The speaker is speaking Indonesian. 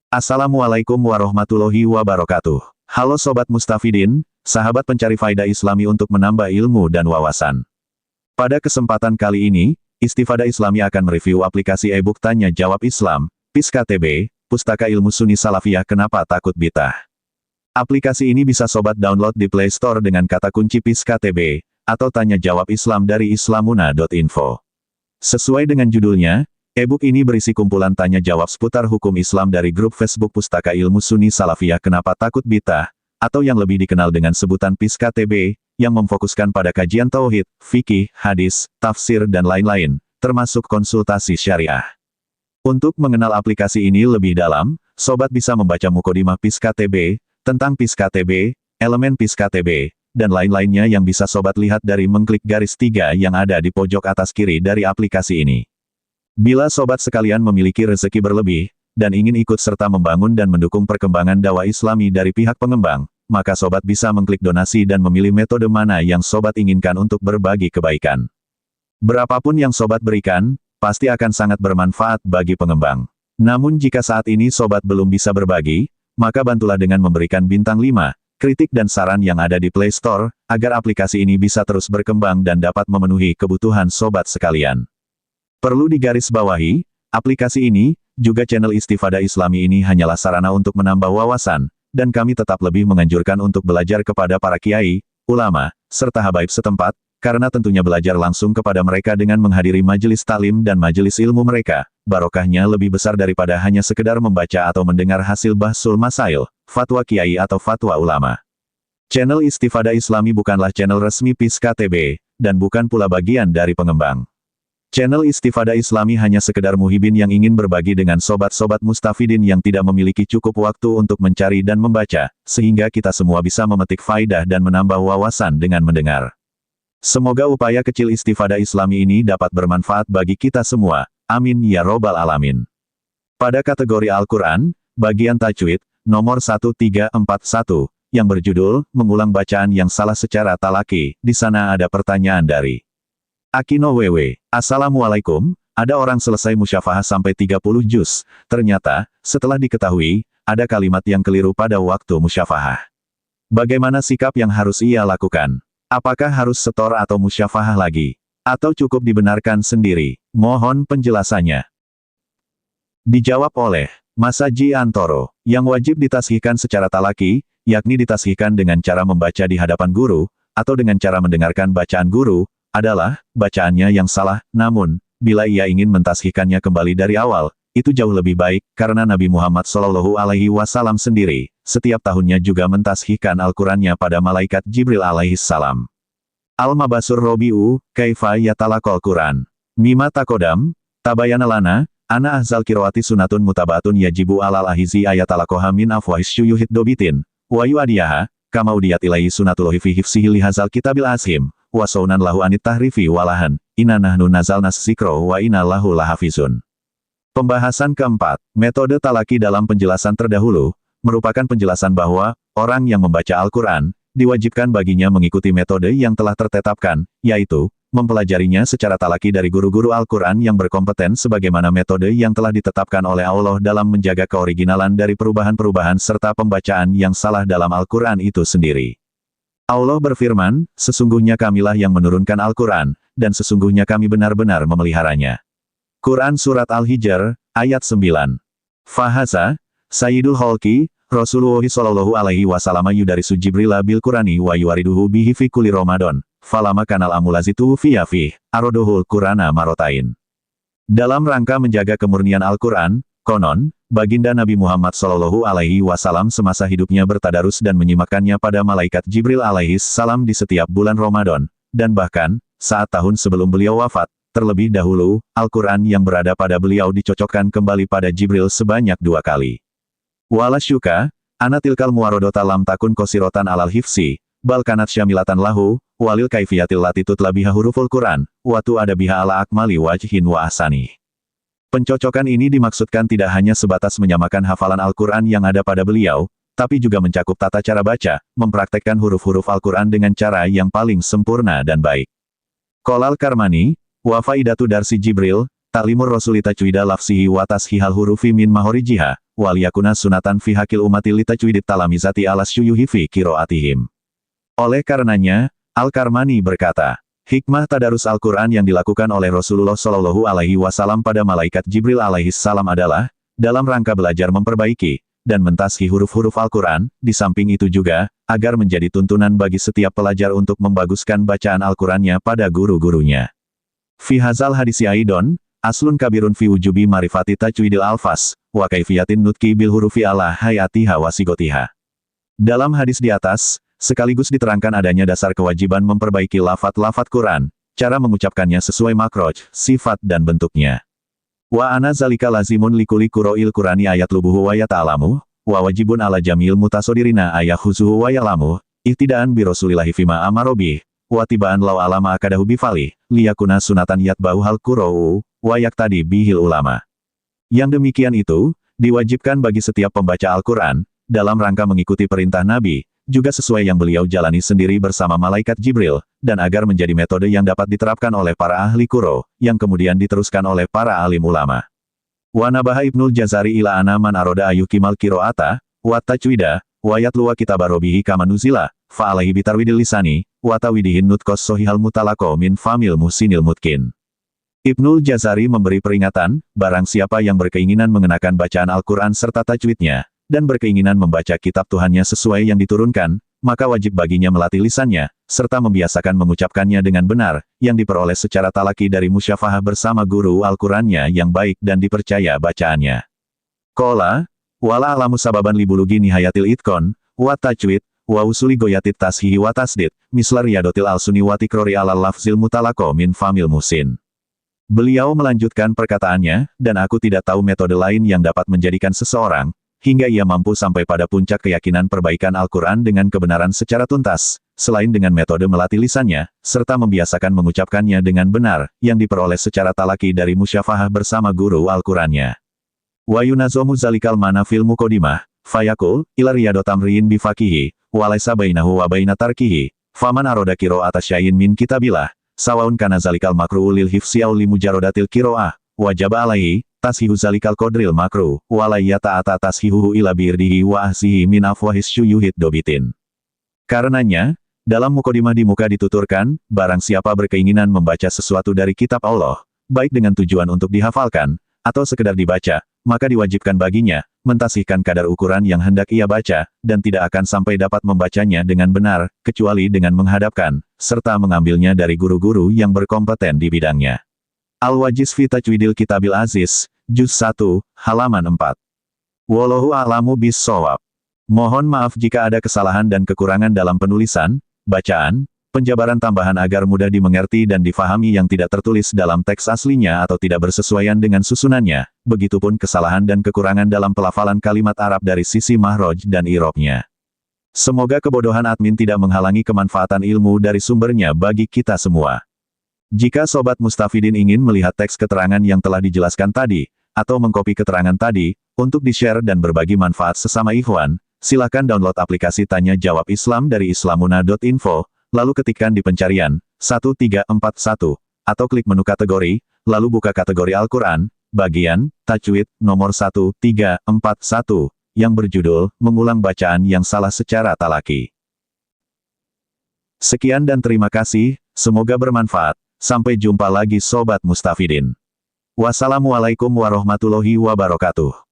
Assalamualaikum warahmatullahi wabarakatuh. Halo Sobat Mustafidin, sahabat pencari faedah Islami untuk menambah ilmu dan wawasan. Pada kesempatan kali ini, Istifadah Islami akan mereview aplikasi e-book Tanya Jawab Islam, PIS KTB, Pustaka Ilmu Sunni Salafiyah Kenapa Takut Bid'ah. Aplikasi ini bisa Sobat download di Play Store dengan kata kunci PIS KTB, atau Tanya Jawab Islam dari islamuna.info. Sesuai dengan judulnya, e-book ini berisi kumpulan tanya-jawab seputar hukum Islam dari grup Facebook Pustaka Ilmu Sunni Salafiyah Kenapa Takut Bid'ah, atau yang lebih dikenal dengan sebutan PIS KTB, yang memfokuskan pada kajian tauhid, fikih, hadis, tafsir dan lain-lain, termasuk konsultasi syariah. Untuk mengenal aplikasi ini lebih dalam, Sobat bisa membaca Mukodimah PIS KTB, tentang PIS KTB, elemen PIS KTB, dan lain-lainnya yang bisa Sobat lihat dari mengklik garis 3 yang ada di pojok atas kiri dari aplikasi ini. Bila Sobat sekalian memiliki rezeki berlebih, dan ingin ikut serta membangun dan mendukung perkembangan dakwah Islami dari pihak pengembang, maka Sobat bisa mengklik donasi dan memilih metode mana yang Sobat inginkan untuk berbagi kebaikan. Berapapun yang Sobat berikan, pasti akan sangat bermanfaat bagi pengembang. Namun jika saat ini Sobat belum bisa berbagi, maka bantulah dengan memberikan bintang 5, kritik dan saran yang ada di Play Store, agar aplikasi ini bisa terus berkembang dan dapat memenuhi kebutuhan Sobat sekalian. Perlu digarisbawahi, aplikasi ini, juga channel Istifadah Islami ini hanyalah sarana untuk menambah wawasan, dan kami tetap lebih menganjurkan untuk belajar kepada para kiai, ulama, serta habaib setempat, karena tentunya belajar langsung kepada mereka dengan menghadiri majelis taklim dan majelis ilmu mereka, barokahnya lebih besar daripada hanya sekedar membaca atau mendengar hasil bahsul masail, fatwa kiai atau fatwa ulama. Channel Istifadah Islami bukanlah channel resmi PIS KTB, dan bukan pula bagian dari pengembang. Channel Istifadah Islami hanya sekedar muhibin yang ingin berbagi dengan sobat-sobat mustafidin yang tidak memiliki cukup waktu untuk mencari dan membaca, sehingga kita semua bisa memetik faidah dan menambah wawasan dengan mendengar. Semoga upaya kecil Istifadah Islami ini dapat bermanfaat bagi kita semua. Amin ya robbal alamin. Pada kategori Al-Quran, bagian tajwid, nomor 1341, yang berjudul, mengulang bacaan yang salah secara talaki, di sana ada pertanyaan dari Akino WW. Assalamualaikum, ada orang selesai musyafahah sampai 30 juz, ternyata, setelah diketahui, ada kalimat yang keliru pada waktu musyafahah. Bagaimana sikap yang harus ia lakukan? Apakah harus setor atau musyafahah lagi? Atau cukup dibenarkan sendiri? Mohon penjelasannya. Dijawab oleh Mas Haji Antoro, yang wajib ditashihkan secara talaki, yakni ditashihkan dengan cara membaca di hadapan guru, atau dengan cara mendengarkan bacaan guru, adalah bacaannya yang salah. Namun, bila ia ingin mentashihkannya kembali dari awal, itu jauh lebih baik, karena Nabi Muhammad SAW sendiri, setiap tahunnya juga mentashihkan Al-Qurannya pada malaikat Jibril alaihissalam. Al-Mabasur Robi'u, Kaifa Yatalaqal Quran. Mima takodam, tabayana lana, ana ahzal kiroati sunatun mutabatun yajibu alal ahizi ayatalaqoha min afwahis syuyuhid dobitin, wa yu'adiyaha, kamaudiyat ilaihi sunatullahi fi hifsihi lihazal kitabil ashim. Wasaunan lahu anit tahrifi walahan, inna nahnu nazalnas zikro wa inna lahu lahafizun. Pembahasan keempat, metode talaki dalam penjelasan terdahulu, merupakan penjelasan bahwa, orang yang membaca Al-Quran, diwajibkan baginya mengikuti metode yang telah tertetapkan, yaitu, mempelajarinya secara talaki dari guru-guru Al-Quran yang berkompeten sebagaimana metode yang telah ditetapkan oleh Allah dalam menjaga keoriginalan dari perubahan-perubahan serta pembacaan yang salah dalam Al-Quran itu sendiri. Allah berfirman, sesungguhnya kamilah yang menurunkan Al-Quran, dan sesungguhnya kami benar-benar memeliharanya. Quran Surat Al-Hijr, ayat 9. Fahaza, Sayyidul Khalqi, Rasulullah Shallallahu Alaihi Wasallam yudarisu Jibrila bil Qurani wa yuariduhu bihi fi kulli Ramadan, falama kanal amulazitu fiyafih, arodohul Qurana marotain. Dalam rangka menjaga kemurnian Al-Quran, konon, Baginda Nabi Muhammad Shallallahu Alaihi Wasallam semasa hidupnya bertadarus dan menyimakkannya pada malaikat Jibril alaihissalam di setiap bulan Ramadan, dan bahkan, saat tahun sebelum beliau wafat, terlebih dahulu, Al-Quran yang berada pada beliau dicocokkan kembali pada Jibril sebanyak 2 kali. Walasyuka, anatilkal muarodota lam takun kosirotan alal hifsi, balkanat syamilatan lahu, walil kaifiyatil latitut labiha huruful Quran, watu ada biha ala akmali wajhin wa asani. Pencocokan ini dimaksudkan tidak hanya sebatas menyamakan hafalan Al-Quran yang ada pada beliau, tapi juga mencakup tata cara baca, mempraktekkan huruf-huruf Al-Quran dengan cara yang paling sempurna dan baik. Qolal Karmani, wa faidatu darsi Jibril, ta'limur rasulita cuida lafsihi wa tashihal hurufi min mahorijiha, waliyakuna sunatan fi hakil umati litajwidit talamizati alas syuyuhi fi kiroatihim. Oleh karenanya, Al-Karmani berkata, hikmah tadarus Al-Quran yang dilakukan oleh Rasulullah Shallallahu Alaihi Wasallam pada malaikat Jibril alaihi salam adalah, dalam rangka belajar memperbaiki, dan mentashi huruf-huruf Al-Quran, di samping itu juga, agar menjadi tuntunan bagi setiap pelajar untuk membaguskan bacaan Al-Qurannya pada guru-gurunya. Fi hazal hadisi aidon, aslun kabirun fi wujubi marifati tajwidil alfas, wa kaifiyatin nutki bil hurufi ala hayatiha wa sigotiha. Dalam hadis di atas, sekaligus diterangkan adanya dasar kewajiban memperbaiki lafat-lafat Quran, cara mengucapkannya sesuai makroj, sifat dan bentuknya. Wa ana zalika lazimun likuli kuro'il Qurani ayat lubuhu wa yata'alamu, wa wajibun ala jamil mutasodirina ayah huzuhu wa ya'lamu, ihtidaan bi rasulillahi fima amarobi, wa tibaan law alama akadahu bifali, liyakuna sunatan yatba'u hal kuro'u, wa yaktadi bihil ulama. Yang demikian itu, diwajibkan bagi setiap pembaca Al-Quran, dalam rangka mengikuti perintah Nabi, juga sesuai yang beliau jalani sendiri bersama malaikat Jibril, dan agar menjadi metode yang dapat diterapkan oleh para ahli Quro, yang kemudian diteruskan oleh para alim ulama. Wa nabaha Ibnul Jazari ila ana man aroda ayukimal kiro'ata, wa tajwida, wa yatluwa kitabarobihi kamanuzila, fa'alaihi bitarwidil lisani, wa tawidihin nutkos sohihal mutalako min famil muhsinil mutkin. Ibnul Jazari memberi peringatan, barang siapa yang berkeinginan mengenakan bacaan Al-Quran serta tajwidnya, dan berkeinginan membaca kitab Tuhannya sesuai yang diturunkan, maka wajib baginya melatih lisannya, serta membiasakan mengucapkannya dengan benar, yang diperoleh secara talaki dari musyafahah bersama guru Al-Qurannya yang baik dan dipercaya bacaannya. Kola, wala alamu sababan libulugi nihayatil itkon, wa tajwid, wa usuli goyatit tashihi wa tasdid, misla riyadotil al-suni wa tikrori alal lafzil mutalako min famil musin. Beliau melanjutkan perkataannya, dan aku tidak tahu metode lain yang dapat menjadikan seseorang, hingga ia mampu sampai pada puncak keyakinan perbaikan Al-Quran dengan kebenaran secara tuntas, selain dengan metode melatih lisannya, serta membiasakan mengucapkannya dengan benar, yang diperoleh secara talaki dari musyafahah bersama guru Al-Qurannya. Wa yunazomu zalikal mana fil mukodimah, fayakul, ila riyadot tamriin bifakihi, walaysa bainahu wa baina tarkihi, faman aroda kiro atas syayin min kitabilah, sawaun kana zalikal makru'u lil hifsi aw li mujarodatil kiro'ah, wajaba alaihi, tashihu zalikal kodril makru, walayata ata tashihuhu ila birdihi wa ahsihi min afwahis syuyuhid dobitin. Karenanya, dalam mukodimah di muka dituturkan, barang siapa berkeinginan membaca sesuatu dari kitab Allah, baik dengan tujuan untuk dihafalkan, atau sekedar dibaca, maka diwajibkan baginya, mentasihkan kadar ukuran yang hendak ia baca, dan tidak akan sampai dapat membacanya dengan benar, kecuali dengan menghadapkan, serta mengambilnya dari guru-guru yang berkompeten di bidangnya. Al-Wajiz fi Tajwidil Kitabil Aziz, Juz 1, halaman 4. Wallahu a'lamu bis-shawab. Mohon maaf jika ada kesalahan dan kekurangan dalam penulisan, bacaan, penjabaran tambahan agar mudah dimengerti dan difahami yang tidak tertulis dalam teks aslinya atau tidak bersesuaian dengan susunannya, begitupun kesalahan dan kekurangan dalam pelafalan kalimat Arab dari sisi mahroj dan i'rabnya. Semoga kebodohan admin tidak menghalangi kemanfaatan ilmu dari sumbernya bagi kita semua. Jika Sobat Mustafidin ingin melihat teks keterangan yang telah dijelaskan tadi, atau mengkopi keterangan tadi, untuk di-share dan berbagi manfaat sesama ikhwan, silakan download aplikasi Tanya Jawab Islam dari islamuna.info, lalu ketikkan di pencarian, 1341, atau klik menu kategori, lalu buka kategori Al-Quran, bagian, Tajwid, nomor 1341, yang berjudul, Mengulang Bacaan yang Salah Secara Talaki. Sekian dan terima kasih, semoga bermanfaat. Sampai jumpa lagi Sobat Mustafidin. Wassalamualaikum warahmatullahi wabarakatuh.